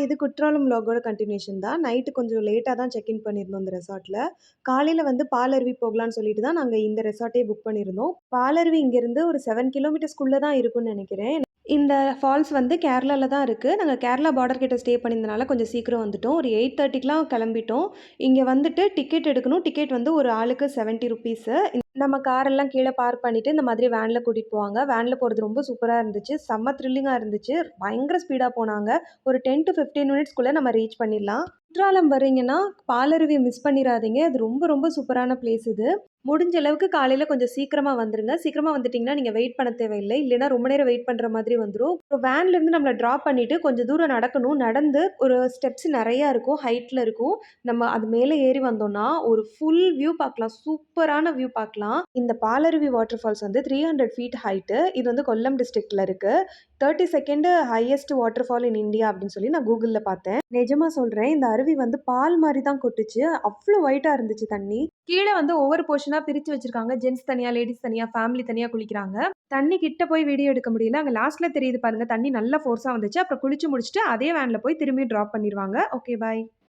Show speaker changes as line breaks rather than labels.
இது குற்றாலம் வ்ளாகோட கன்டினியூஷன் தான். நைட்டு கொஞ்சம் லேட்டா தான் செக் இன் பண்ணியிருந்தோம் இந்த ரெசார்ட்ல. காலையில வந்து பாலருவி போகலான்னு சொல்லிட்டு தான் நாங்க இந்த ரெசார்ட்டே புக் பண்ணியிருந்தோம். பாலருவி இங்கேருந்து ஒரு 7 கிலோமீட்டர்ஸ்குள்ள தான் இருக்கும்னு நெனைக்கிறேன். இந்த ஃபால்ஸ் வந்து கேரளால தான் இருக்கு. நாங்க கேரளா பார்டர் கிட்ட ஸ்டே பண்ணியிருந்தனால கொஞ்சம் சீக்கிரம் வந்துட்டோம். ஒரு 8:30க்குலாம் கெளம்பிட்டோம். இங்க வந்துட்டு டிக்கெட் எடுக்கணும். டிக்கெட் வந்து ஒரு ஆளுக்கு ₹70. நம்ம காரெல்லாம் கீழ பார்க் பண்ணிட்டு, இந்த மாதிரி வேன்ல கூட்டிட்டு போவாங்க. வேன்ல போறது ரொம்ப சூப்பரா இருந்துச்சு. செம்ம த்ரில்லிங்கா இருந்துச்சு. பயங்கர ஸ்பீடா போனாங்க. ஒரு 10 டூ 15 மினிட்ஸ்க்குள்ள நம்ம ரீச் பண்ணிடலாம். குற்றாலம் வரீங்கன்னா, பாலருவிய மிஸ் பண்ணிறாதீங்க. அது ரொம்ப ரொம்ப சூப்பரான பிளேஸ் இது. முடிஞ்ச அளவுக்கு காலையில கொஞ்சம் சீக்கிரமா வந்துருங்க. சீக்கிரமா வந்துட்டீங்கன்னா, நீங்க வெயிட் பண்ண தேவையில்லை. இல்லைன்னா ரொம்ப நேரம் வெயிட் பண்ற மாதிரி வந்துரும். இப்போ வேன்லேருந்து நம்மள ட்ராப் பண்ணிட்டு கொஞ்சம் தூரம் நடக்கணும். நடந்து ஒரு ஸ்டெப்ஸ் நெறையா இருக்கும். ஹைட்ல இருக்கும். நம்ம அது மேல ஏறி வந்தோம்னா, ஒரு ஃபுல் வியூ பார்க்கலாம். சூப்பரான வியூ பார்க்கலாம். இந்த பாலருவி வாட்டர் ஃபால்ஸ் வந்து 300 ஃபீட் ஹைட்டு. இது வந்து கொல்லம் டிஸ்ட்ரிக்ட்ல இருக்கு. 32nd highest water fall in India அப்படின்னு சொல்லி நான் கூகுள்ல பார்த்தேன். நிஜமா சொல்றேன். இந்த அருவி வந்து பால் மாரி தான் கொட்டுச்சு. அவ்ளோ ஒயிட்டா இருந்துச்சு தண்ணி. கீழ வந்து ஒவ்வொரு போர்ஷனா பிரிச்சு வச்சிருக்காங்க. ஜென்ட்ஸ் தனியா, லேடீஸ் தனியா, ஃபேமிலி தனியா குளிக்கிறாங்க. தண்ணி கிட்ட போய் வீடியோ எடுக்க முடியல. அங்க லாஸ்ட்ல தெரியுது பாருங்க. தண்ணி நல்லா ஃபோர்ஸா வந்துச்சு. அப்புறம் குளிச்சு முடிச்சுட்டு அதே வேன்ல போய் திரும்பி டிராப் பண்ணிருவாங்க. Okay bye.